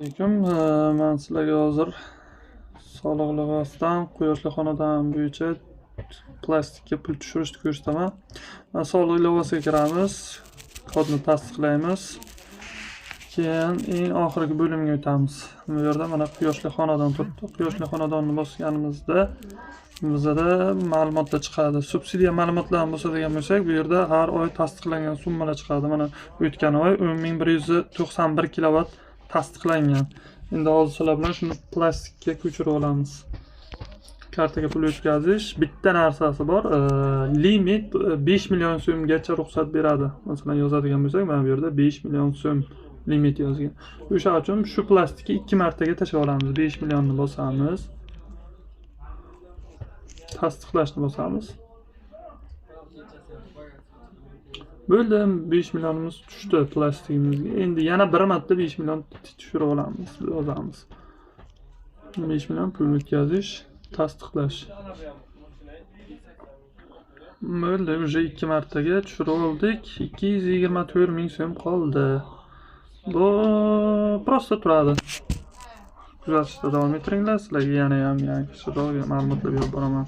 Alaykum. Men sizlarga hozir soliq libosdan quyoshli xonadon bo'yicha plastikka pul tushirishni ko'rsataman. Soliq libosiga kiramiz, kodni tasdiqlaymiz. Keyin eng oxirgi bo'limga o'tamiz. Bu yerda mana quyoshli xonadon turibdi. Quyoshli xonadonni bosganimizda bizda ma'lumotlar chiqadi. Subsidiya ma'lumotlarini bosadigan bo'lsak, bu yerda har oy tasdiqlangan summalar chiqadi. Mana o'tgan oy 10.191 kilovat tasdiqlangan. Endi hozir sizlar bilan shuni plastikka ko'chirib olamiz. Kartaga pul o'tkazish bitta narsasi bor. Limit 5 million so'mgacha ruxsat beradi. Masalan, yozadigan bo'lsak, mana bu yerda 5 million so'm limit yozgan. O'sha uchun shu plastikni 2 martaga tashlab olamiz. 5 millionni bosamiz. Tasdiqlashni bosamiz. Bo'ldi, 5 millionimiz tushdi plastikimizga. Endi yana bir marta 5 million tushirib olamiz, yozamiz. 5 million pul o'tkazish, tasdiqlash. Bo'ldi, уже 2 martaga tushirib oldik. 224 ming so'm qoldi. Bu prosta turadi. Kuzatishda davom ettiringlar. Sizlarga yana ham yangi ma'lumotlar berib boraman.